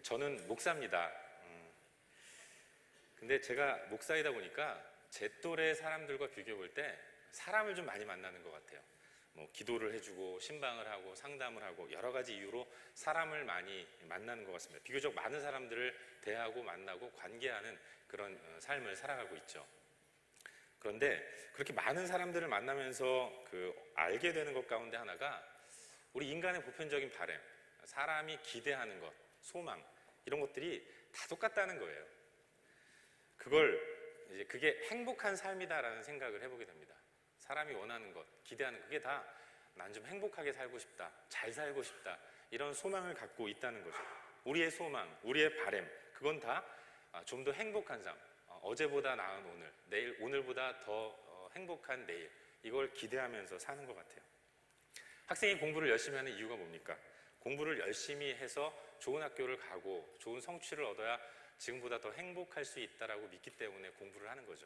저는 목사입니다. 근데 제가 목사이다 보니까 제 또래 사람들과 비교해 볼 때 사람을 좀 많이 만나는 것 같아요. 뭐 기도를 해주고 신방을 하고 상담을 하고 여러 가지 이유로 사람을 많이 만나는 것 같습니다. 비교적 많은 사람들을 대하고 만나고 관계하는 그런 삶을 살아가고 있죠. 그런데 그렇게 많은 사람들을 만나면서 알게 되는 것 가운데 하나가 우리 인간의 보편적인 바람, 사람이 기대하는 것, 소망 이런 것들이 다 똑같다는 거예요. 그게 행복한 삶이다라는 생각을 해보게 됩니다. 사람이 원하는 것, 기대하는 그게 다 난 좀 행복하게 살고 싶다, 잘 살고 싶다 이런 소망을 갖고 있다는 거죠. 우리의 소망, 우리의 바람 그건 다 좀 더 행복한 삶, 어제보다 나은 오늘, 오늘보다 더 행복한 내일 이걸 기대하면서 사는 것 같아요. 학생이 공부를 열심히 하는 이유가 뭡니까? 공부를 열심히 해서 좋은 학교를 가고 좋은 성취를 얻어야 지금보다 더 행복할 수 있다라고 믿기 때문에 공부를 하는 거죠.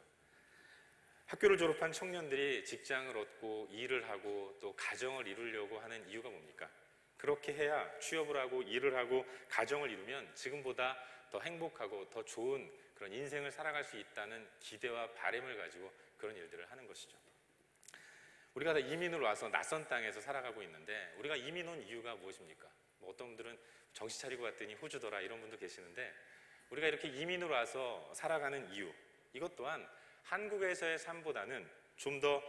학교를 졸업한 청년들이 직장을 얻고 일을 하고 또 가정을 이루려고 하는 이유가 뭡니까? 그렇게 해야 취업을 하고 일을 하고 가정을 이루면 지금보다 더 행복하고 더 좋은 그런 인생을 살아갈 수 있다는 기대와 바람을 가지고 그런 일들을 하는 것이죠. 우리가 다 이민을 와서 낯선 땅에서 살아가고 있는데 우리가 이민 온 이유가 무엇입니까? 뭐 어떤 분들은 정신 차리고 왔더니 호주더라 이런 분도 계시는데 우리가 이렇게 이민으로 와서 살아가는 이유 이것 또한 한국에서의 삶보다는 좀 더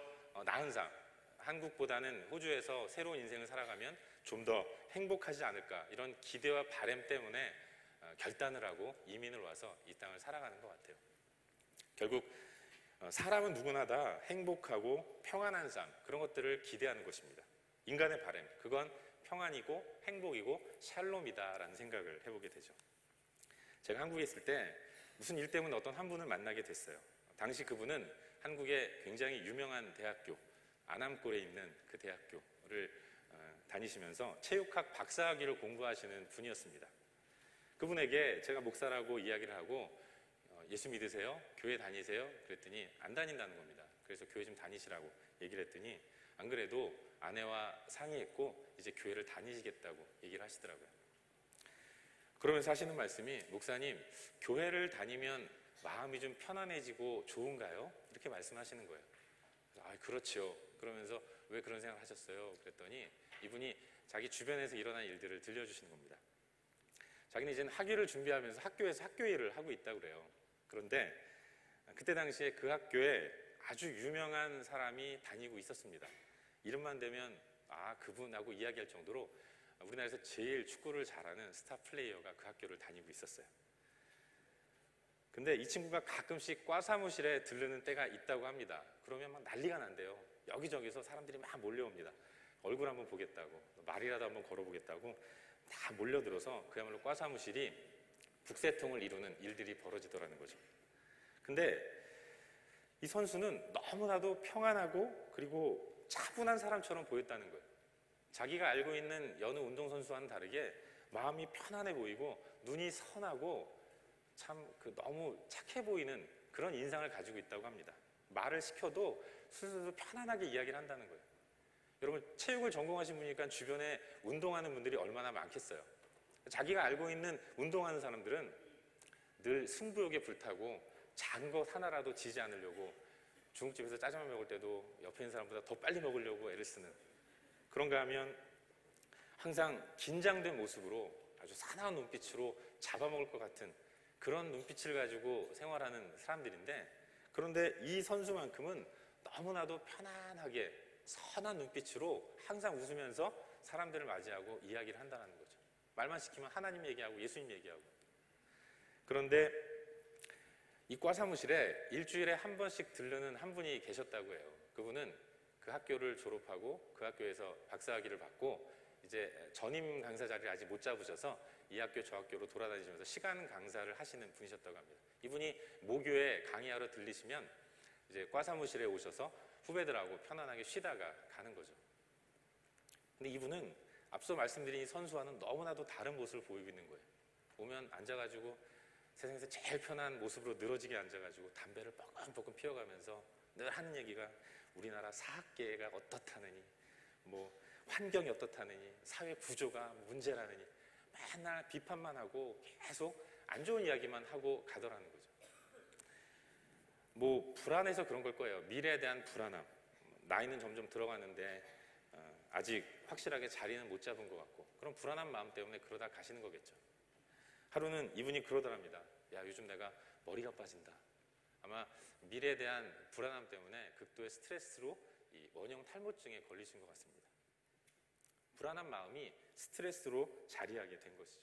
나은 삶, 한국보다는 호주에서 새로운 인생을 살아가면 좀 더 행복하지 않을까 이런 기대와 바람 때문에 결단을 하고 이민을 와서 이 땅을 살아가는 것 같아요. 결국 사람은 누구나 다 행복하고 평안한 삶 그런 것들을 기대하는 것입니다. 인간의 바람 그건 평안이고 행복이고 샬롬이다라는 생각을 해보게 되죠. 제가 한국에 있을 때 무슨 일 때문에 어떤 한 분을 만나게 됐어요. 당시 그분은 한국의 굉장히 유명한 대학교 안암골에 있는 그 대학교를 다니시면서 체육학 박사학위를 공부하시는 분이었습니다. 그분에게 제가 목사라고 이야기를 하고 예수 믿으세요? 교회 다니세요? 그랬더니 안 다닌다는 겁니다. 그래서 교회 좀 다니시라고 얘기를 했더니 안 그래도 아내와 상의했고 이제 교회를 다니시겠다고 얘기를 하시더라고요. 그러면서 하시는 말씀이 목사님 교회를 다니면 마음이 좀 편안해지고 좋은가요? 이렇게 말씀하시는 거예요. 그렇죠. 그러면서 왜 그런 생각을 하셨어요? 그랬더니 이분이 자기 주변에서 일어난 일들을 들려주시는 겁니다. 자기는 이제는 학위를 준비하면서 학교에서 학교 일을 하고 있다고 그래요. 그런데 그때 당시에 그 학교에 아주 유명한 사람이 다니고 있었습니다. 이름만 대면 그분하고 이야기할 정도로 우리나라에서 제일 축구를 잘하는 스타 플레이어가 그 학교를 다니고 있었어요. 근데 이 친구가 가끔씩 과 사무실에 들르는 때가 있다고 합니다. 그러면 막 난리가 난대요. 여기저기서 사람들이 막 몰려옵니다. 얼굴 한번 보겠다고, 말이라도 한번 걸어보겠다고 다 몰려들어서 그야말로 과 사무실이 북새통을 이루는 일들이 벌어지더라는 거죠. 근데 이 선수는 너무나도 평안하고 그리고 차분한 사람처럼 보였다는 거예요. 자기가 알고 있는 여느 운동선수와는 다르게 마음이 편안해 보이고 눈이 선하고 참 너무 착해 보이는 그런 인상을 가지고 있다고 합니다. 말을 시켜도 스스로 편안하게 이야기를 한다는 거예요. 여러분 체육을 전공하신 분이니까 주변에 운동하는 분들이 얼마나 많겠어요. 자기가 알고 있는 운동하는 사람들은 늘 승부욕에 불타고 작은 것 하나라도 지지 않으려고 중국집에서 짜장면 먹을 때도 옆에 있는 사람보다 더 빨리 먹으려고 애를 쓰는 그런가 하면 항상 긴장된 모습으로 아주 사나운 눈빛으로 잡아먹을 것 같은 그런 눈빛을 가지고 생활하는 사람들인데 그런데 이 선수만큼은 너무나도 편안하게 선한 눈빛으로 항상 웃으면서 사람들을 맞이하고 이야기를 한다는 거죠. 말만 시키면 하나님 얘기하고 예수님 얘기하고. 그런데 이 과 사무실에 일주일에 한 번씩 들르는 한 분이 계셨다고 해요. 그분은 그 학교를 졸업하고 그 학교에서 박사학위를 받고 이제 전임 강사 자리를 아직 못 잡으셔서 이 학교 저 학교로 돌아다니시면서 시간 강사를 하시는 분이셨다고 합니다. 이분이 모교에 강의하러 들리시면 이제 과 사무실에 오셔서 후배들하고 편안하게 쉬다가 가는 거죠. 근데 이분은 앞서 말씀드린 이 선수와는 너무나도 다른 모습을 보이고 있는 거예요. 오면 앉아가지고 세상에서 제일 편한 모습으로 늘어지게 앉아가지고 담배를 뻐끔뻐끔 피워가면서 늘 하는 얘기가 우리나라 사학계가 어떻다느니 뭐 환경이 어떻다느니 사회 구조가 문제라느니 맨날 비판만 하고 계속 안 좋은 이야기만 하고 가더라는 거죠. 뭐 불안해서 그런 걸 거예요. 미래에 대한 불안함. 나이는 점점 들어가는데 아직 확실하게 자리는 못 잡은 것 같고 그런 불안한 마음 때문에 그러다 가시는 거겠죠. 하루는 이분이 그러더랍니다. 야, 요즘 내가 머리가 빠진다. 아마 미래에 대한 불안함 때문에 극도의 스트레스로 이 원형 탈모증에 걸리신 것 같습니다. 불안한 마음이 스트레스로 자리하게 된 것이죠.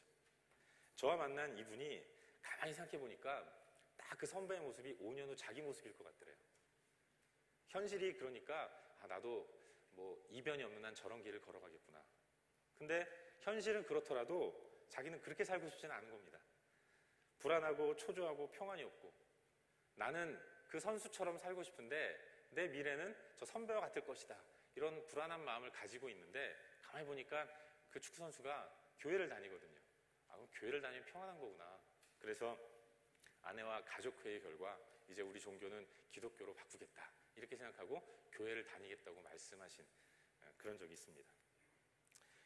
저와 만난 이분이 가만히 생각해 보니까 딱 그 선배의 모습이 5년 후 자기 모습일 것 같더래요. 현실이 그러니까 나도 뭐 이변이 없는 한 저런 길을 걸어가겠구나. 근데 현실은 그렇더라도 자기는 그렇게 살고 싶지는 않은 겁니다. 불안하고 초조하고 평안이 없고 나는 그 선수처럼 살고 싶은데 내 미래는 저 선배와 같을 것이다. 이런 불안한 마음을 가지고 있는데 가만히 보니까 그 축구 선수가 교회를 다니거든요. 그럼 교회를 다니면 평안한 거구나. 그래서 아내와 가족회의 결과 이제 우리 종교는 기독교로 바꾸겠다. 이렇게 생각하고 교회를 다니겠다고 말씀하신 그런 적이 있습니다.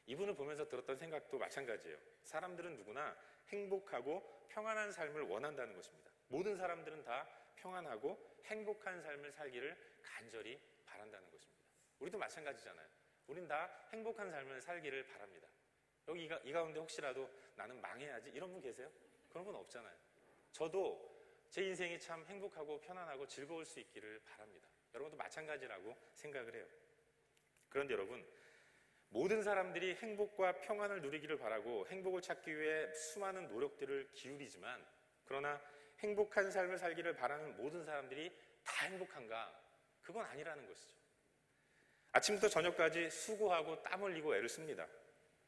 이분을 보면서 들었던 생각도 마찬가지예요. 사람들은 누구나 행복하고 평안한 삶을 원한다는 것입니다. 모든 사람들은 다 평안하고 행복한 삶을 살기를 간절히 바란다는 것입니다. 우리도 마찬가지잖아요. 우린 다 행복한 삶을 살기를 바랍니다. 여기 이 가운데 혹시라도 나는 망해야지 이런 분 계세요? 그런 분 없잖아요. 저도 제 인생이 참 행복하고 편안하고 즐거울 수 있기를 바랍니다. 여러분도 마찬가지라고 생각을 해요. 그런데 여러분, 모든 사람들이 행복과 평안을 누리기를 바라고 행복을 찾기 위해 수많은 노력들을 기울이지만 그러나 행복한 삶을 살기를 바라는 모든 사람들이 다 행복한가? 그건 아니라는 것이죠. 아침부터 저녁까지 수고하고 땀 흘리고 애를 씁니다.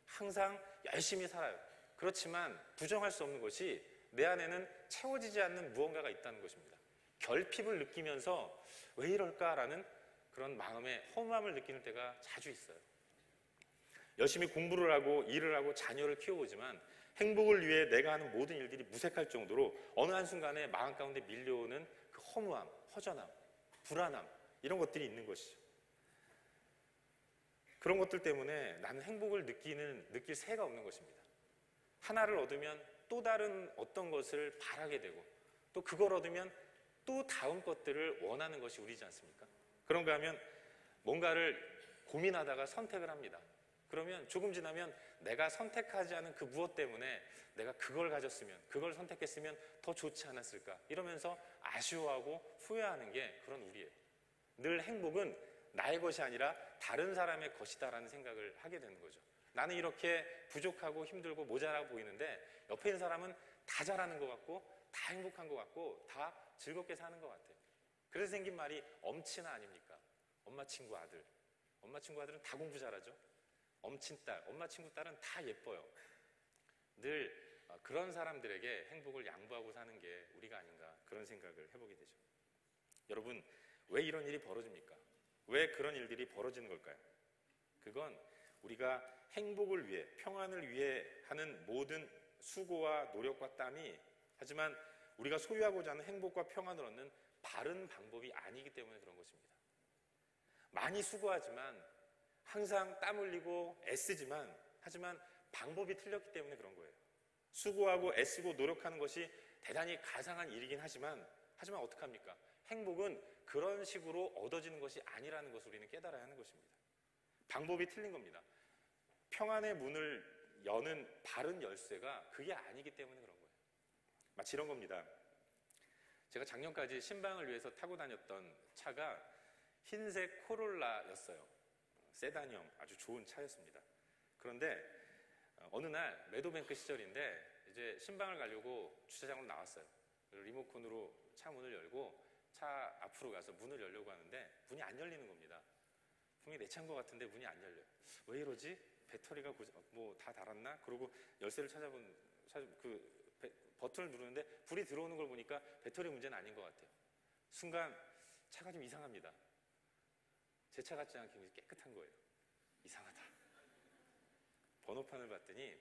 항상 열심히 살아요. 그렇지만 부정할 수 없는 것이 내 안에는 채워지지 않는 무언가가 있다는 것입니다. 결핍을 느끼면서 왜 이럴까라는 그런 마음의 허무함을 느끼는 때가 자주 있어요. 열심히 공부를 하고 일을 하고 자녀를 키워보지만 행복을 위해 내가 하는 모든 일들이 무색할 정도로 어느 한순간에 마음 가운데 밀려오는 그 허무함, 허전함, 불안함 이런 것들이 있는 것이죠. 그런 것들 때문에 나는 행복을 느낄 새가 없는 것입니다. 하나를 얻으면 또 다른 어떤 것을 바라게 되고 또 그걸 얻으면 또 다음 것들을 원하는 것이 우리지 않습니까? 그런가 하면 뭔가를 고민하다가 선택을 합니다. 그러면 조금 지나면 내가 선택하지 않은 그 무엇 때문에 내가 그걸 가졌으면 그걸 선택했으면 더 좋지 않았을까 이러면서 아쉬워하고 후회하는 게 그런 우리예요. 늘 행복은 나의 것이 아니라 다른 사람의 것이다라는 생각을 하게 되는 거죠. 나는 이렇게 부족하고 힘들고 모자라 보이는데 옆에 있는 사람은 다 잘하는 것 같고 다 행복한 것 같고 다 즐겁게 사는 것 같아요. 그래서 생긴 말이 엄친아 아닙니까? 엄마 친구 아들. 엄마 친구 아들은 다 공부 잘하죠. 엄친 딸, 엄마 친구 딸은 다 예뻐요. 늘 그런 사람들에게 행복을 양보하고 사는 게 우리가 아닌가 그런 생각을 해보게 되죠. 여러분, 왜 이런 일이 벌어집니까? 왜 그런 일들이 벌어지는 걸까요? 그건 우리가 행복을 위해, 평안을 위해 하는 모든 수고와 노력과 땀이 하지만 우리가 소유하고자 하는 행복과 평안을 얻는 바른 방법이 아니기 때문에 그런 것입니다. 많이 수고하지만 항상 땀 흘리고 애쓰지만 하지만 방법이 틀렸기 때문에 그런 거예요. 수고하고 애쓰고 노력하는 것이 대단히 가상한 일이긴 하지만 어떡합니까? 행복은 그런 식으로 얻어지는 것이 아니라는 것을 우리는 깨달아야 하는 것입니다. 방법이 틀린 겁니다. 평안의 문을 여는 바른 열쇠가 그게 아니기 때문에 그런 거예요. 마치 이런 겁니다. 제가 작년까지 신방을 위해서 타고 다녔던 차가 흰색 코롤라였어요. 세단형 아주 좋은 차였습니다. 그런데 어느 날 매도뱅크 시절인데 이제 신방을 가려고 주차장으로 나왔어요. 리모컨으로 차 문을 열고 차 앞으로 가서 문을 열려고 하는데 문이 안 열리는 겁니다. 분명히 내 차인 것 같은데 문이 안 열려요. 왜 이러지? 배터리가 뭐 다 닳았나? 그러고 열쇠를 버튼을 누르는데 불이 들어오는 걸 보니까 배터리 문제는 아닌 것 같아요. 순간 차가 좀 이상합니다. 제 차 같지 않게 굉장히 깨끗한 거예요. 이상하다. 번호판을 봤더니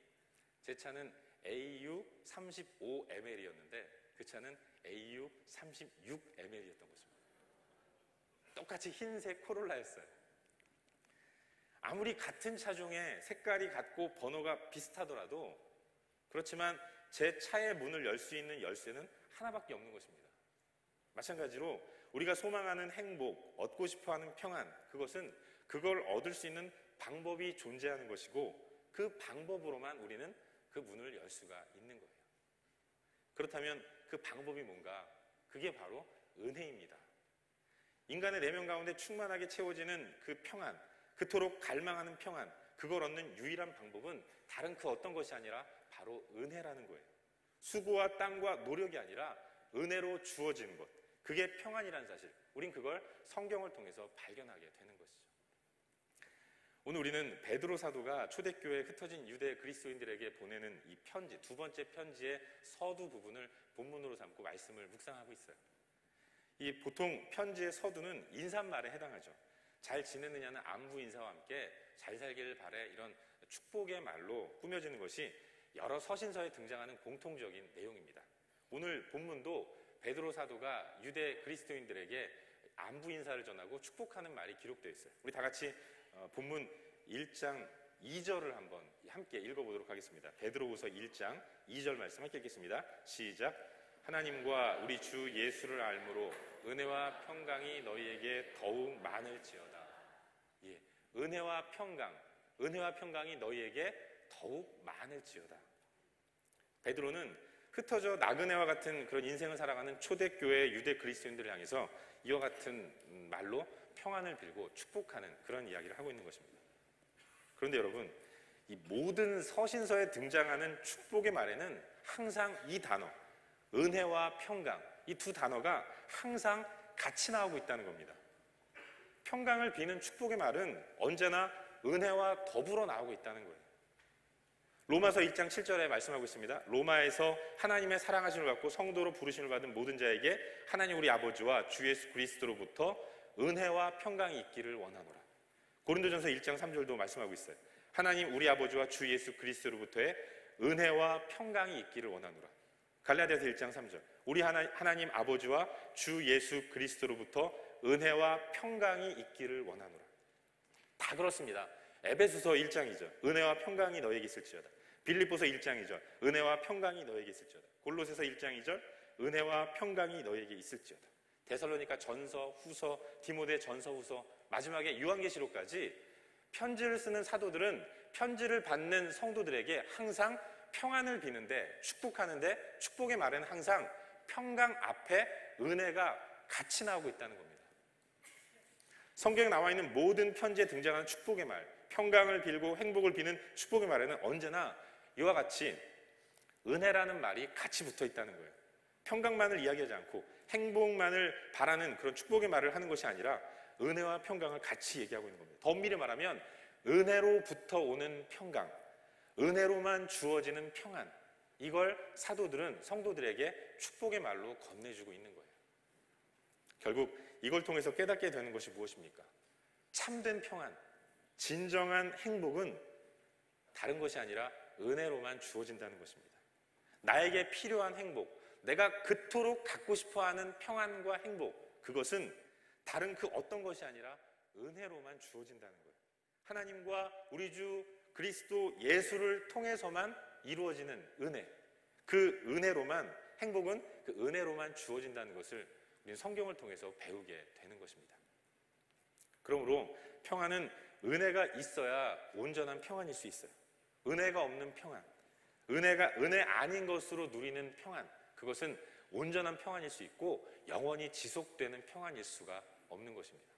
제 차는 AU35ML이었는데 그 차는 AU36ML이었던 것입니다. 똑같이 흰색 코롤라였어요. 아무리 같은 차종에 색깔이 같고 번호가 비슷하더라도 그렇지만 제 차의 문을 열 수 있는 열쇠는 하나밖에 없는 것입니다. 마찬가지로 우리가 소망하는 행복, 얻고 싶어하는 평안, 그것은 그걸 얻을 수 있는 방법이 존재하는 것이고 그 방법으로만 우리는 그 문을 열 수가 있는 거예요. 그렇다면 그 방법이 뭔가? 그게 바로 은혜입니다. 인간의 내면 가운데 충만하게 채워지는 그 평안, 그토록 갈망하는 평안, 그걸 얻는 유일한 방법은 다른 그 어떤 것이 아니라 바로 은혜라는 거예요. 수고와 땀과 노력이 아니라 은혜로 주어지는 것, 그게 평안이라는 사실, 우린 그걸 성경을 통해서 발견하게 되는 것이죠. 오늘 우리는 베드로 사도가 초대교회에 흩어진 유대 그리스도인들에게 보내는 이 편지, 두 번째 편지의 서두 부분을 본문으로 삼고 말씀을 묵상하고 있어요. 이 보통 편지의 서두는 인사말에 해당하죠. 잘 지내느냐는 안부 인사와 함께 잘 살기를 바래, 이런 축복의 말로 꾸며지는 것이 여러 서신서에 등장하는 공통적인 내용입니다. 오늘 본문도 베드로 사도가 유대 그리스도인들에게 안부 인사를 전하고 축복하는 말이 기록되어 있어요. 우리 다 같이 본문 1장 2절을 한번 함께 읽어보도록 하겠습니다. 베드로후서 1장 2절 말씀 함께 읽겠습니다. 시작. 하나님과 우리 주 예수를 알므로 은혜와 평강이 너희에게 더욱 많을지어다. 예, 은혜와 평강이 너희에게 더욱 많을지어다. 베드로는 흩어져 나그네와 같은 그런 인생을 살아가는 초대교회 유대 그리스도인들을 향해서 이와 같은 말로 평안을 빌고 축복하는 그런 이야기를 하고 있는 것입니다. 그런데 여러분, 이 모든 서신서에 등장하는 축복의 말에는 항상 이 단어, 은혜와 평강, 이 두 단어가 항상 같이 나오고 있다는 겁니다. 평강을 비는 축복의 말은 언제나 은혜와 더불어 나오고 있다는 거예요. 로마서 1장 7절에 말씀하고 있습니다. 로마에서 하나님의 사랑하심을 받고 성도로 부르심을 받은 모든 자에게 하나님 우리 아버지와 주 예수 그리스도로부터 은혜와 평강이 있기를 원하노라. 고린도전서 1장 3절도 말씀하고 있어요. 하나님 우리 아버지와 주 예수 그리스도로부터의 은혜와 평강이 있기를 원하노라. 갈라디아서 1장 3절 우리 하나님 아버지와 주 예수 그리스도로부터 은혜와 평강이 있기를 원하노라. 다 그렇습니다. 에베소서 1장 2절 은혜와 평강이 너에게 있을지어다. 빌립보서 1장 2절 은혜와 평강이 너에게 있을지어다. 골로새서 1장 2절 은혜와 평강이 너에게 있을지어다. 데살로니가 전서, 후서, 디모데 전서, 후서, 마지막에 요한계시록까지 편지를 쓰는 사도들은 편지를 받는 성도들에게 항상 평안을 비는데, 축복하는데 축복의 말에는 항상 평강 앞에 은혜가 같이 나오고 있다는 겁니다. 성경에 나와 있는 모든 편지에 등장하는 축복의 말, 평강을 빌고 행복을 비는 축복의 말에는 언제나 이와 같이 은혜라는 말이 같이 붙어 있다는 거예요. 평강만을 이야기하지 않고 행복만을 바라는 그런 축복의 말을 하는 것이 아니라 은혜와 평강을 같이 얘기하고 있는 겁니다. 더 엄밀히 말하면 은혜로부터 오는 평강, 은혜로만 주어지는 평안, 이걸 사도들은 성도들에게 축복의 말로 건네주고 있는 거예요. 결국 이걸 통해서 깨닫게 되는 것이 무엇입니까? 참된 평안, 진정한 행복은 다른 것이 아니라 은혜로만 주어진다는 것입니다. 나에게 필요한 행복, 내가 그토록 갖고 싶어하는 평안과 행복, 그것은 다른 그 어떤 것이 아니라 은혜로만 주어진다는 거예요. 하나님과 우리 주 그리스도 예수를 통해서만 이루어지는 은혜, 그 은혜로만, 행복은 그 은혜로만 주어진다는 것을 우리는 성경을 통해서 배우게 되는 것입니다. 그러므로 평안은 은혜가 있어야 온전한 평안일 수 있어요. 은혜가 없는 평안, 은혜 아닌 것으로 누리는 평안, 그것은 온전한 평안일 수 있고 영원히 지속되는 평안일 수가 없는 것입니다.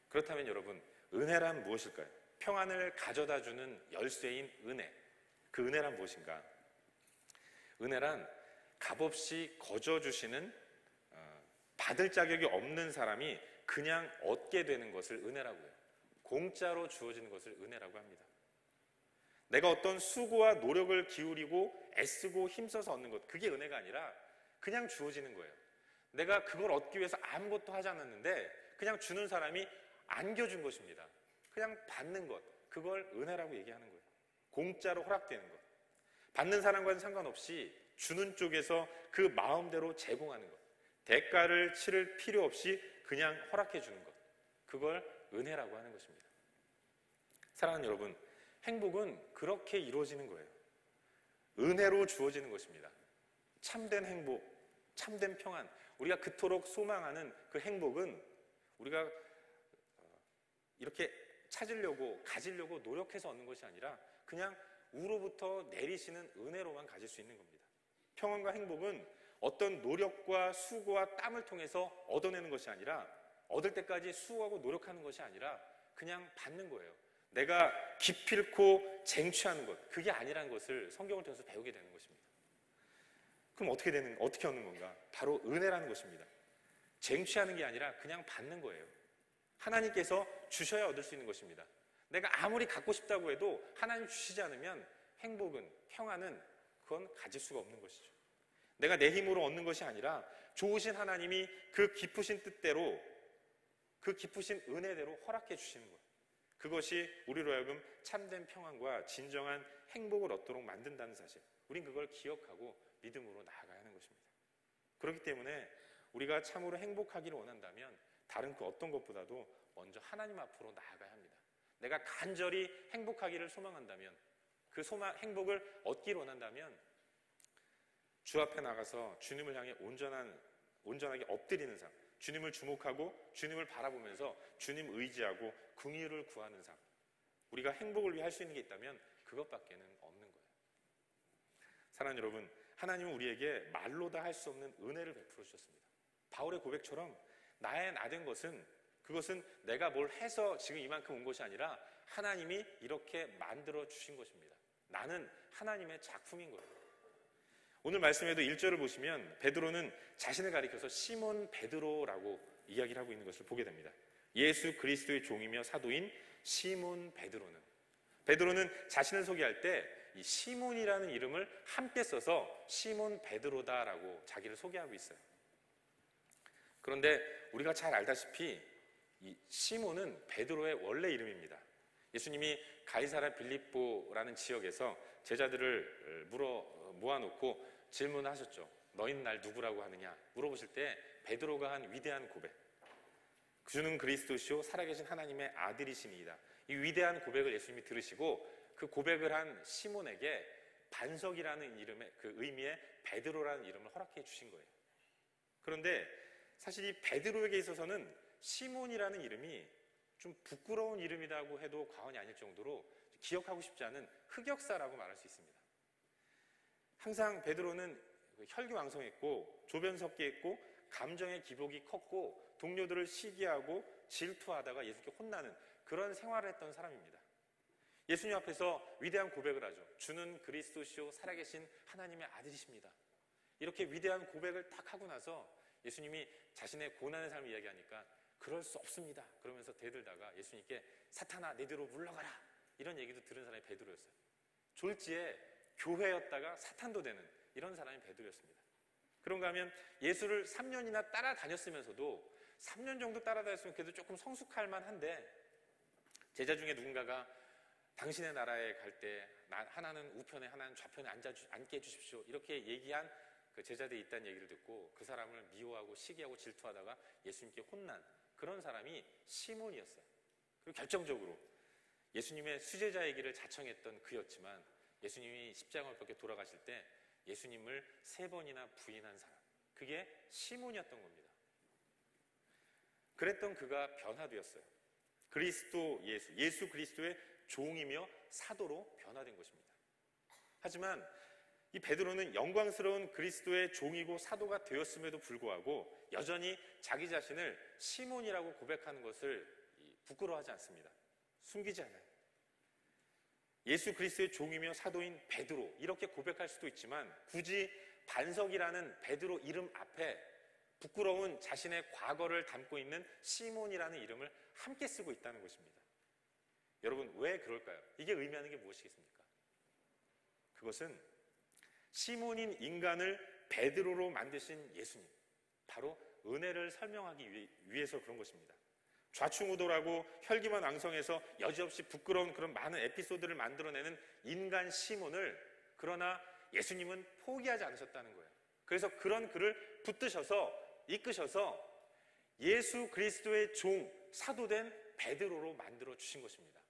그렇다면 여러분, 은혜란 무엇일까요? 평안을 가져다 주는 열쇠인 은혜, 그 은혜란 무엇인가? 은혜란 값없이 거저 주시는, 받을 자격이 없는 사람이 그냥 얻게 되는 것을 은혜라고 해요. 공짜로 주어지는 것을 은혜라고 합니다. 내가 어떤 수고와 노력을 기울이고 애쓰고 힘써서 얻는 것, 그게 은혜가 아니라 그냥 주어지는 거예요. 내가 그걸 얻기 위해서 아무것도 하지 않았는데 그냥 주는 사람이 안겨준 것입니다. 그냥 받는 것, 그걸 은혜라고 얘기하는 거예요. 공짜로 허락되는 것, 받는 사람과는 상관없이 주는 쪽에서 그 마음대로 제공하는 것, 대가를 치를 필요 없이 그냥 허락해 주는 것, 그걸 은혜라고 하는 것입니다. 사랑하는 여러분, 행복은 그렇게 이루어지는 거예요. 은혜로 주어지는 것입니다. 참된 행복, 참된 평안, 우리가 그토록 소망하는 그 행복은 우리가 이렇게 찾으려고, 가지려고 노력해서 얻는 것이 아니라 그냥 우로부터 내리시는 은혜로만 가질 수 있는 겁니다. 평안과 행복은 어떤 노력과 수고와 땀을 통해서 얻어내는 것이 아니라, 얻을 때까지 수고하고 노력하는 것이 아니라 그냥 받는 거예요. 내가 기필코 쟁취하는 것, 그게 아니라는 것을 성경을 통해서 배우게 되는 것입니다. 그럼 어떻게 얻는 건가? 바로 은혜라는 것입니다. 쟁취하는 게 아니라 그냥 받는 거예요. 하나님께서 주셔야 얻을 수 있는 것입니다. 내가 아무리 갖고 싶다고 해도 하나님 주시지 않으면 행복은, 평안은 그건 가질 수가 없는 것이죠. 내가 내 힘으로 얻는 것이 아니라 좋으신 하나님이 그 깊으신 뜻대로, 그 깊으신 은혜대로 허락해 주시는 거예요. 그것이 우리로 하여금 참된 평안과 진정한 행복을 얻도록 만든다는 사실, 우린 그걸 기억하고 믿음으로 나아가야 하는 것입니다. 그렇기 때문에 우리가 참으로 행복하기를 원한다면 다른 그 어떤 것보다도 먼저 하나님 앞으로 나아가야 합니다. 내가 간절히 행복하기를 소망한다면, 그 행복을 얻기를 원한다면 주 앞에 나가서 주님을 향해 온전하게 엎드리는 삶, 주님을 주목하고 주님을 바라보면서 주님 의지하고 긍휼을 구하는 삶, 우리가 행복을 위해 할 수 있는 게 있다면 그것밖에는 없는 거예요. 사랑하는 여러분, 하나님은 우리에게 말로 다 할 수 없는 은혜를 베풀어 주셨습니다. 바울의 고백처럼 나의 나된 것은, 그것은 내가 뭘 해서 지금 이만큼 온 것이 아니라 하나님이 이렇게 만들어 주신 것입니다. 나는 하나님의 작품인 거예요. 오늘 말씀에도 1절을 보시면 베드로는 자신을 가리켜서 시몬 베드로라고 이야기를 하고 있는 것을 보게 됩니다. 예수 그리스도의 종이며 사도인 시몬 베드로는 자신을 소개할 때 이 시몬이라는 이름을 함께 써서 시몬 베드로다라고 자기를 소개하고 있어요. 그런데 우리가 잘 알다시피 이 시몬은 베드로의 원래 이름입니다. 예수님이 가이사랴 빌립보라는 지역에서 제자들을 모아놓고 질문하셨죠. 너희는 날 누구라고 하느냐 물어보실 때 베드로가 한 위대한 고백, 주는 그리스도시요 살아계신 하나님의 아들이시니이다, 이 위대한 고백을 예수님이 들으시고 그 고백을 한 시몬에게 반석이라는 이름의 그 의미의 베드로라는 이름을 허락해 주신 거예요. 그런데 사실 이 베드로에게 있어서는 시몬이라는 이름이 좀 부끄러운 이름이라고 해도 과언이 아닐 정도로 기억하고 싶지 않은 흑역사라고 말할 수 있습니다. 항상 베드로는 혈기왕성했고 조변 섞여있고 감정의 기복이 컸고 동료들을 시기하고 질투하다가 예수님께 혼나는 그런 생활을 했던 사람입니다. 예수님 앞에서 위대한 고백을 하죠. 주는 그리스도시요 살아계신 하나님의 아들이십니다. 이렇게 위대한 고백을 딱 하고 나서 예수님이 자신의 고난의 삶을 이야기하니까 그럴 수 없습니다 그러면서 대들다가 예수님께 사탄아 내 뒤로 물러가라, 이런 얘기도 들은 사람이 베드로였어요. 졸지에 교회였다가 사탄도 되는 이런 사람이 베드로였습니다. 그런가 하면 예수를 3년이나 따라다녔으면서도 3년 정도 따라다녔으면 그래도 조금 성숙할 만한데, 제자 중에 누군가가 당신의 나라에 갈 때 하나는 우편에 하나는 좌편에 앉게 해주십시오 이렇게 얘기한 그 제자들이 있다는 얘기를 듣고 그 사람을 미워하고 시기하고 질투하다가 예수님께 혼난 그런 사람이 시몬이었어요. 그리고 결정적으로 예수님의 수제자의 길을 자청했던 그였지만 예수님이 십자가를 벗겨 돌아가실 때 예수님을 3번이나 부인한 사람, 그게 시몬이었던 겁니다. 그랬던 그가 변화되었어요. 예수 그리스도의 종이며 사도로 변화된 것입니다. 하지만 이 베드로는 영광스러운 그리스도의 종이고 사도가 되었음에도 불구하고 여전히 자기 자신을 시몬이라고 고백하는 것을 부끄러워하지 않습니다. 숨기지 않아요. 예수 그리스도의 종이며 사도인 베드로 이렇게 고백할 수도 있지만 굳이 반석이라는 베드로 이름 앞에 부끄러운 자신의 과거를 담고 있는 시몬이라는 이름을 함께 쓰고 있다는 것입니다. 여러분 왜 그럴까요? 이게 의미하는 게 무엇이겠습니까? 그것은 시몬인 인간을 베드로로 만드신 예수님, 바로 은혜를 설명하기 위해서 그런 것입니다. 좌충우돌하고 혈기만 왕성해서 여지없이 부끄러운 그런 많은 에피소드를 만들어내는 인간 시몬을, 그러나 예수님은 포기하지 않으셨다는 거예요. 그래서 그런 그를 붙드셔서 이끄셔서 예수 그리스도의 종, 사도된 베드로로 만들어 주신 것입니다.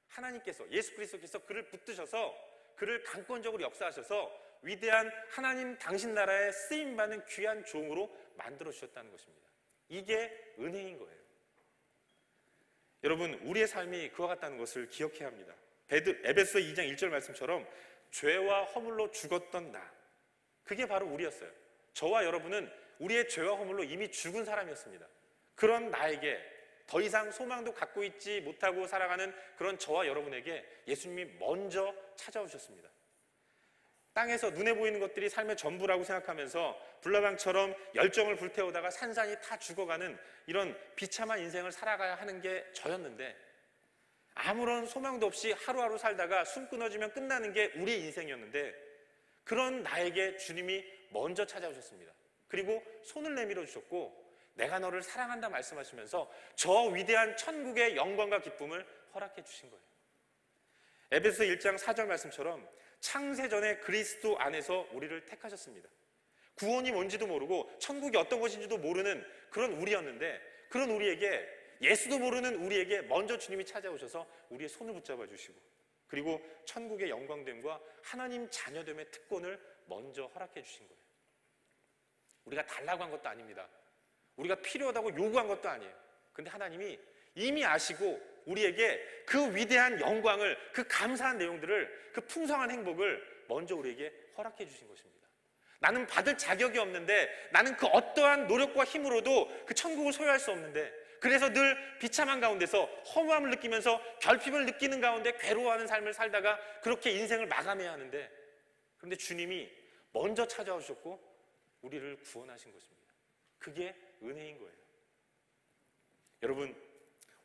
하나님께서, 예수 그리스도께서 그를 붙드셔서 그를 강권적으로 역사하셔서 위대한 하나님 당신 나라에 쓰임받는 귀한 종으로 만들어 주셨다는 것입니다. 이게 은혜인 거예요. 여러분, 우리의 삶이 그와 같다는 것을 기억해야 합니다. 에베소 2장 1절 말씀처럼 죄와 허물로 죽었던 나, 그게 바로 우리였어요. 저와 여러분은 우리의 죄와 허물로 이미 죽은 사람이었습니다. 그런 나에게 더 이상 소망도 갖고 있지 못하고 살아가는 그런 저와 여러분에게 예수님이 먼저 찾아오셨습니다. 땅에서 눈에 보이는 것들이 삶의 전부라고 생각하면서 불나방처럼 열정을 불태우다가 산산이 다 죽어가는 이런 비참한 인생을 살아가야 하는 게 저였는데, 아무런 소망도 없이 하루하루 살다가 숨 끊어지면 끝나는 게 우리의 인생이었는데, 그런 나에게 주님이 먼저 찾아오셨습니다. 그리고 손을 내밀어 주셨고 내가 너를 사랑한다 말씀하시면서 저 위대한 천국의 영광과 기쁨을 허락해 주신 거예요. 에베소 1장 4절 말씀처럼 창세전에 그리스도 안에서 우리를 택하셨습니다. 구원이 뭔지도 모르고 천국이 어떤 것인지도 모르는 그런 우리였는데, 그런 우리에게, 예수도 모르는 우리에게 먼저 주님이 찾아오셔서 우리의 손을 붙잡아 주시고, 그리고 천국의 영광됨과 하나님 자녀됨의 특권을 먼저 허락해 주신 거예요. 우리가 달라고 한 것도 아닙니다. 우리가 필요하다고 요구한 것도 아니에요. 근데 하나님이 이미 아시고 우리에게 그 위대한 영광을, 그 감사한 내용들을, 그 풍성한 행복을 먼저 우리에게 허락해 주신 것입니다. 나는 받을 자격이 없는데, 나는 그 어떠한 노력과 힘으로도 그 천국을 소유할 수 없는데, 그래서 늘 비참한 가운데서 허무함을 느끼면서 결핍을 느끼는 가운데 괴로워하는 삶을 살다가 그렇게 인생을 마감해야 하는데, 그런데 주님이 먼저 찾아오셨고 우리를 구원하신 것입니다. 그게 은혜인 거예요. 여러분,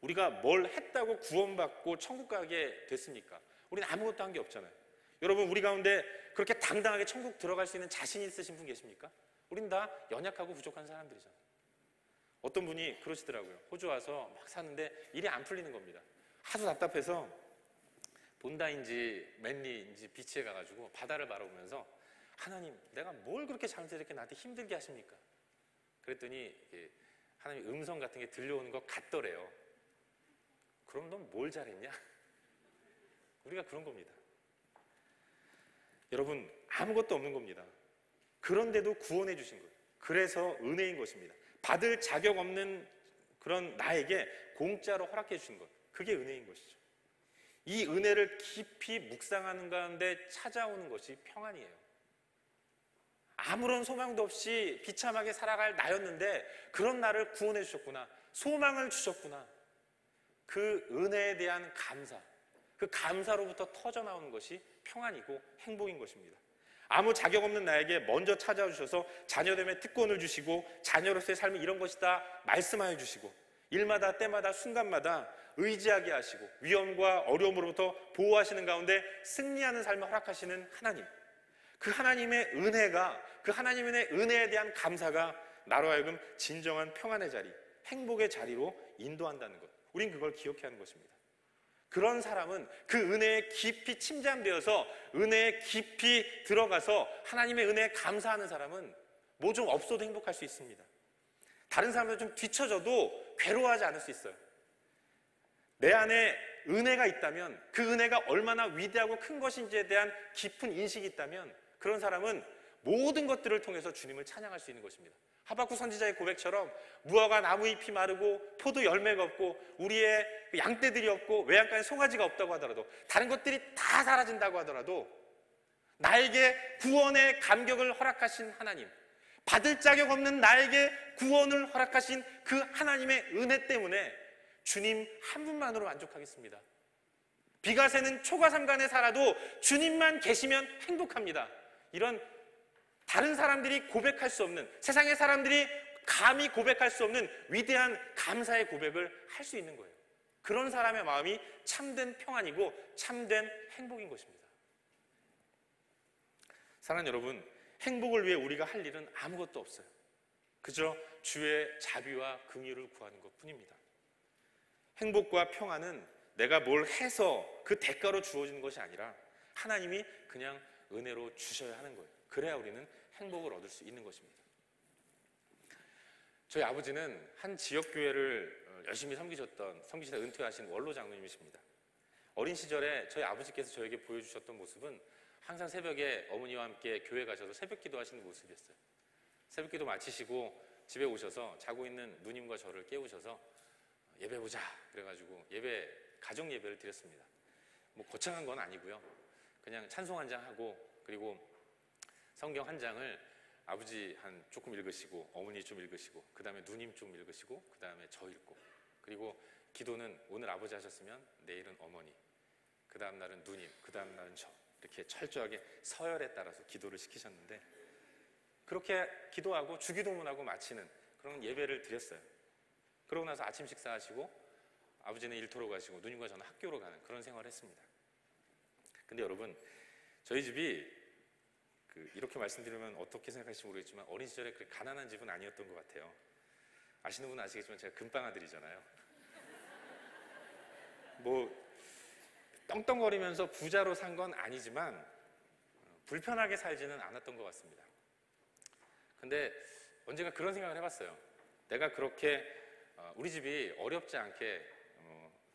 우리가 뭘 했다고 구원받고 천국 가게 됐습니까? 우리는 아무것도 한 게 없잖아요. 여러분, 우리 가운데 그렇게 당당하게 천국 들어갈 수 있는 자신 있으신 분 계십니까? 우린 다 연약하고 부족한 사람들이잖아요. 어떤 분이 그러시더라고요. 호주 와서 막 사는데 일이 안 풀리는 겁니다. 하도 답답해서 본다인지 맨리인지 비치에 가가지고 바다를 바라보면서, 하나님, 내가 뭘 그렇게 잘못해서 이렇게 나한테 힘들게 하십니까? 그랬더니 하나님 음성 같은 게 들려오는 것 같더래요. 그럼 넌 뭘 잘했냐? 우리가 그런 겁니다. 여러분, 아무것도 없는 겁니다. 그런데도 구원해 주신 거예요. 그래서 은혜인 것입니다. 받을 자격 없는 그런 나에게 공짜로 허락해 주신 것, 그게 은혜인 것이죠. 이 은혜를 깊이 묵상하는 가운데 찾아오는 것이 평안이에요. 아무런 소망도 없이 비참하게 살아갈 나였는데 그런 나를 구원해 주셨구나, 소망을 주셨구나. 그 은혜에 대한 감사, 그 감사로부터 터져나오는 것이 평안이고 행복인 것입니다. 아무 자격 없는 나에게 먼저 찾아주셔서 자녀됨의 특권을 주시고, 자녀로서의 삶이 이런 것이다 말씀하여 주시고, 일마다 때마다 순간마다 의지하게 하시고 위험과 어려움으로부터 보호하시는 가운데 승리하는 삶을 허락하시는 하나님, 그 하나님의 은혜가, 그 하나님의 은혜에 대한 감사가 나로 하여금 진정한 평안의 자리, 행복의 자리로 인도한다는 것, 우린 그걸 기억해야 하는 것입니다. 그런 사람은 그 은혜에 깊이 침잠되어서 은혜에 깊이 들어가서 하나님의 은혜에 감사하는 사람은 뭐 좀 없어도 행복할 수 있습니다. 다른 사람들 좀 뒤처져도 괴로워하지 않을 수 있어요. 내 안에 은혜가 있다면, 그 은혜가 얼마나 위대하고 큰 것인지에 대한 깊은 인식이 있다면, 그런 사람은 모든 것들을 통해서 주님을 찬양할 수 있는 것입니다. 하박국 선지자의 고백처럼 무화과 나무잎이 마르고 포도 열매가 없고 우리의 양떼들이 없고 외양간에 송아지가 없다고 하더라도, 다른 것들이 다 사라진다고 하더라도 나에게 구원의 감격을 허락하신 하나님, 받을 자격 없는 나에게 구원을 허락하신 그 하나님의 은혜 때문에 주님 한 분만으로 만족하겠습니다. 비가 새는 초가삼간에 살아도 주님만 계시면 행복합니다. 이런 다른 사람들이 고백할 수 없는, 세상의 사람들이 감히 고백할 수 없는 위대한 감사의 고백을 할 수 있는 거예요. 그런 사람의 마음이 참된 평안이고 참된 행복인 것입니다. 사랑하는 여러분, 행복을 위해 우리가 할 일은 아무것도 없어요. 그저 주의 자비와 긍휼을 구하는 것뿐입니다. 행복과 평안은 내가 뭘 해서 그 대가로 주어지는 것이 아니라 하나님이 그냥 은혜로 주셔야 하는 거예요. 그래야 우리는 행복을 얻을 수 있는 것입니다. 저희 아버지는 한 지역교회를 열심히 섬기시다 은퇴하신 원로 장로님이십니다. 어린 시절에 저희 아버지께서 저에게 보여주셨던 모습은 항상 새벽에 어머니와 함께 교회 가셔서 새벽 기도하시는 모습이었어요. 새벽 기도 마치시고 집에 오셔서 자고 있는 누님과 저를 깨우셔서 예배 보자 그래가지고 가정 예배를 드렸습니다. 뭐 거창한 건 아니고요. 그냥 찬송 한 장 하고, 그리고 성경 한 장을 아버지 한 조금 읽으시고, 어머니 좀 읽으시고, 그 다음에 누님 좀 읽으시고, 그 다음에 저 읽고, 그리고 기도는 오늘 아버지 하셨으면 내일은 어머니, 그 다음 날은 누님, 그 다음 날은 저, 이렇게 철저하게 서열에 따라서 기도를 시키셨는데, 그렇게 기도하고 주기도문하고 마치는 그런 예배를 드렸어요. 그러고 나서 아침 식사하시고 아버지는 일터로 가시고 누님과 저는 학교로 가는 그런 생활을 했습니다. 근데 여러분, 저희 집이 이렇게 말씀드리면 어떻게 생각하실지 모르겠지만 어린 시절에 그렇게 가난한 집은 아니었던 것 같아요. 아시는 분은 아시겠지만 제가 금방 아들이잖아요. 뭐 떵떵거리면서 부자로 산 건 아니지만 불편하게 살지는 않았던 것 같습니다. 근데 언젠가 그런 생각을 해봤어요. 내가 그렇게 우리 집이 어렵지 않게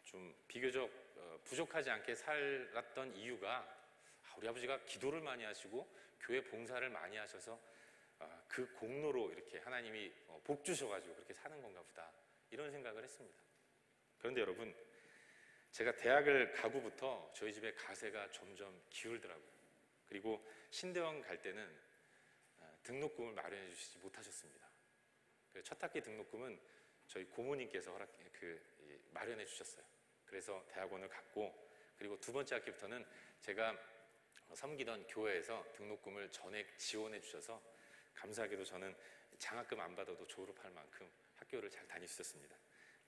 좀 비교적 부족하지 않게 살았던 이유가 우리 아버지가 기도를 많이 하시고 교회 봉사를 많이 하셔서 그 공로로 이렇게 하나님이 복 주셔가지고 그렇게 사는 건가 보다, 이런 생각을 했습니다. 그런데 여러분, 제가 대학을 가고부터 저희 집에 가세가 점점 기울더라고요. 그리고 신대원 갈 때는 등록금을 마련해 주시지 못하셨습니다. 첫 학기 등록금은 저희 고모님께서 마련해 주셨어요. 그래서 대학원을 갔고, 그리고 두 번째 학기부터는 제가 섬기던 교회에서 등록금을 전액 지원해 주셔서 감사하게도 저는 장학금 안 받아도 졸업할 만큼 학교를 잘 다니셨습니다.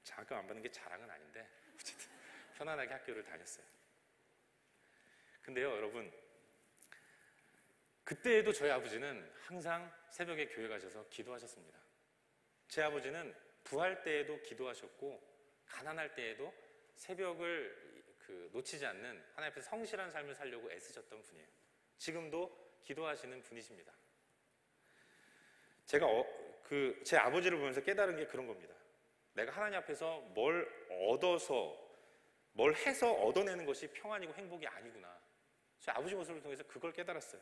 장학금 안 받는 게 자랑은 아닌데 어쨌든 편안하게 학교를 다녔어요. 근데요 여러분, 그때에도 저희 아버지는 항상 새벽에 교회 가셔서 기도하셨습니다. 제 아버지는 부할 때에도 기도하셨고 가난할 때에도 새벽을 놓치지 않는 하나님 앞에서 성실한 삶을 살려고 애쓰셨던 분이에요. 지금도 기도하시는 분이십니다. 제가 제 아버지를 보면서 깨달은 게 그런 겁니다. 내가 하나님 앞에서 뭘 해서 얻어내는 것이 평안이고 행복이 아니구나. 제 아버지 모습을 통해서 그걸 깨달았어요.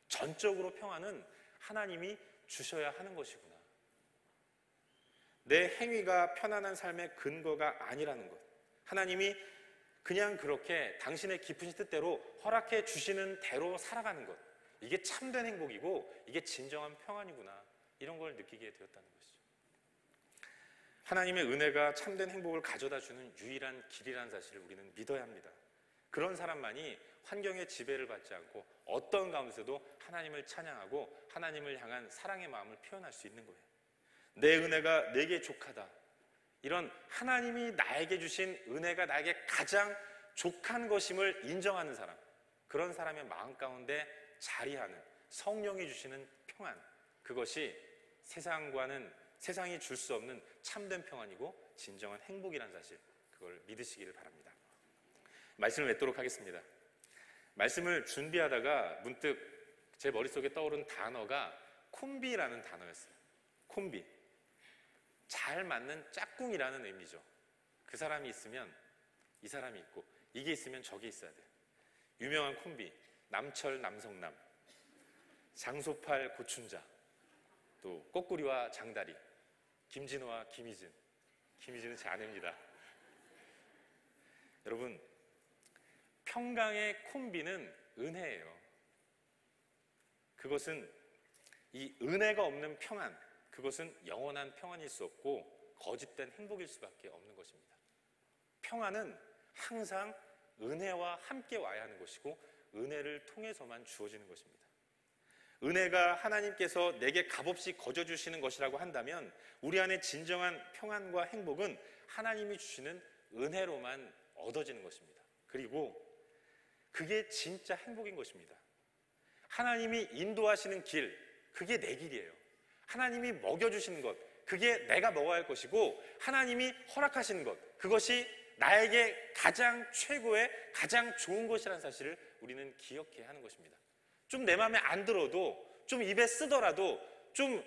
전적으로 평안은 하나님이 주셔야 하는 것이구나. 내 행위가 편안한 삶의 근거가 아니라는 것. 하나님이 그냥 그렇게 당신의 깊으신 뜻대로 허락해 주시는 대로 살아가는 것. 이게 참된 행복이고 이게 진정한 평안이구나. 이런 걸 느끼게 되었다는 것이죠. 하나님의 은혜가 참된 행복을 가져다 주는 유일한 길이라는 사실을 우리는 믿어야 합니다. 그런 사람만이 환경의 지배를 받지 않고 어떤 가운데서도 하나님을 찬양하고 하나님을 향한 사랑의 마음을 표현할 수 있는 거예요. 내 은혜가 내게 족하다. 이런 하나님이 나에게 주신 은혜가 나에게 가장 족한 것임을 인정하는 사람, 그런 사람의 마음 가운데 자리하는 성령이 주시는 평안, 그것이 세상이 줄 수 없는 참된 평안이고 진정한 행복이라는 사실, 그걸 믿으시기를 바랍니다. 말씀을 맺도록 하겠습니다. 말씀을 준비하다가 문득 제 머릿속에 떠오른 단어가 콤비라는 단어였어요. 콤비. 잘 맞는 짝꿍이라는 의미죠. 그 사람이 있으면 이 사람이 있고 이게 있으면 저게 있어야 돼요. 유명한 콤비, 남철 남성남, 장소팔 고춘자, 또 꼬꾸리와 장다리, 김진호와 김희진. 김희진은 제 아내입니다. 여러분, 평강의 콤비는 은혜예요. 그것은 이 은혜가 없는 평안, 그것은 영원한 평안일 수 없고 거짓된 행복일 수밖에 없는 것입니다. 평안은 항상 은혜와 함께 와야 하는 것이고 은혜를 통해서만 주어지는 것입니다. 은혜가 하나님께서 내게 값없이 거저주시는 것이라고 한다면 우리 안에 진정한 평안과 행복은 하나님이 주시는 은혜로만 얻어지는 것입니다. 그리고 그게 진짜 행복인 것입니다. 하나님이 인도하시는 길, 그게 내 길이에요. 하나님이 먹여주시는 것, 그게 내가 먹어야 할 것이고 하나님이 허락하시는 것, 그것이 나에게 가장 최고의 가장 좋은 것이라는 사실을 우리는 기억해야 하는 것입니다. 좀 내 마음에 안 들어도, 좀 입에 쓰더라도, 좀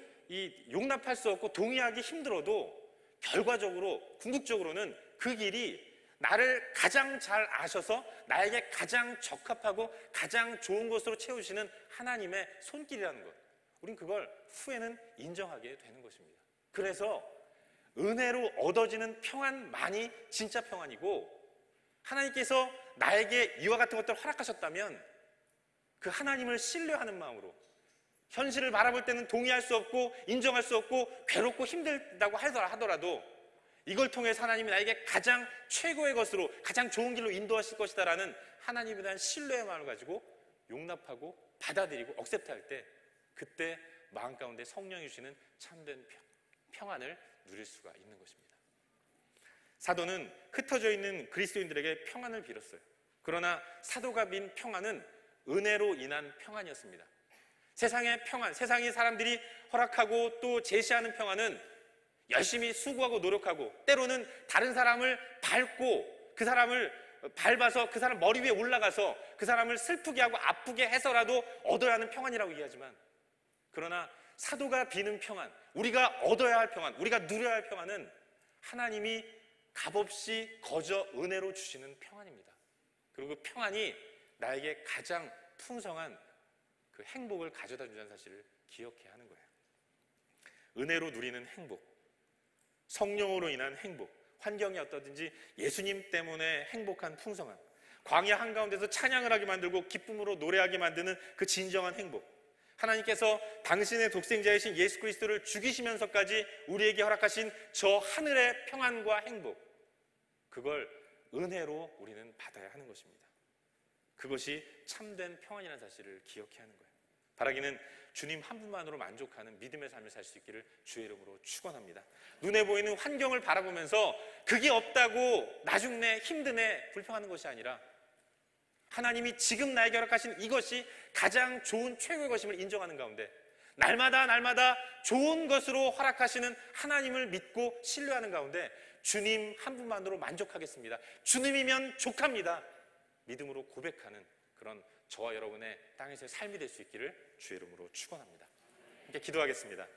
용납할 수 없고 동의하기 힘들어도 결과적으로 궁극적으로는 그 길이 나를 가장 잘 아셔서 나에게 가장 적합하고 가장 좋은 것으로 채우시는 하나님의 손길이라는 것, 우린 그걸 후에는 인정하게 되는 것입니다. 그래서 은혜로 얻어지는 평안만이 진짜 평안이고, 하나님께서 나에게 이와 같은 것들을 허락하셨다면 그 하나님을 신뢰하는 마음으로, 현실을 바라볼 때는 동의할 수 없고 인정할 수 없고 괴롭고 힘들다고 하더라도 이걸 통해서 하나님이 나에게 가장 최고의 것으로, 가장 좋은 길로 인도하실 것이다라는 하나님에 대한 신뢰의 마음을 가지고 용납하고 받아들이고 억셉트할 때, 그때 마음 가운데 성령이 주시는 참된 평안을 누릴 수가 있는 것입니다. 사도는 흩어져 있는 그리스도인들에게 평안을 빌었어요. 그러나 사도가 빈 평안은 은혜로 인한 평안이었습니다. 세상의 평안, 세상이 사람들이 허락하고 또 제시하는 평안은 열심히 수고하고 노력하고, 때로는 다른 사람을 밟고 그 사람을 밟아서 그 사람 머리 위에 올라가서 그 사람을 슬프게 하고 아프게 해서라도 얻어야 하는 평안이라고 이해하지만, 그러나 사도가 비는 평안, 우리가 얻어야 할 평안, 우리가 누려야 할 평안은 하나님이 값없이 거저 은혜로 주시는 평안입니다. 그리고 그 평안이 나에게 가장 풍성한 그 행복을 가져다 준다는 사실을 기억해야 하는 거예요. 은혜로 누리는 행복, 성령으로 인한 행복, 환경이 어떠든지 예수님 때문에 행복한 풍성함, 광야 한가운데서 찬양을 하게 만들고 기쁨으로 노래하게 만드는 그 진정한 행복, 하나님께서 당신의 독생자이신 예수 그리스도를 죽이시면서까지 우리에게 허락하신 저 하늘의 평안과 행복, 그걸 은혜로 우리는 받아야 하는 것입니다. 그것이 참된 평안이라는 사실을 기억해야 하는 거예요. 바라기는 주님 한 분만으로 만족하는 믿음의 삶을 살 수 있기를 주의 이름으로 축원합니다. 눈에 보이는 환경을 바라보면서 그게 없다고 나중내 힘드네 불평하는 것이 아니라, 하나님이 지금 나에게 허락하신 이것이 가장 좋은 최고의 것임을 인정하는 가운데 날마다 좋은 것으로 허락하시는 하나님을 믿고 신뢰하는 가운데 주님 한 분만으로 만족하겠습니다, 주님이면 족합니다, 믿음으로 고백하는 그런 저와 여러분의 땅에서의 삶이 될 수 있기를 주의 이름으로 축원합니다. 함께 기도하겠습니다.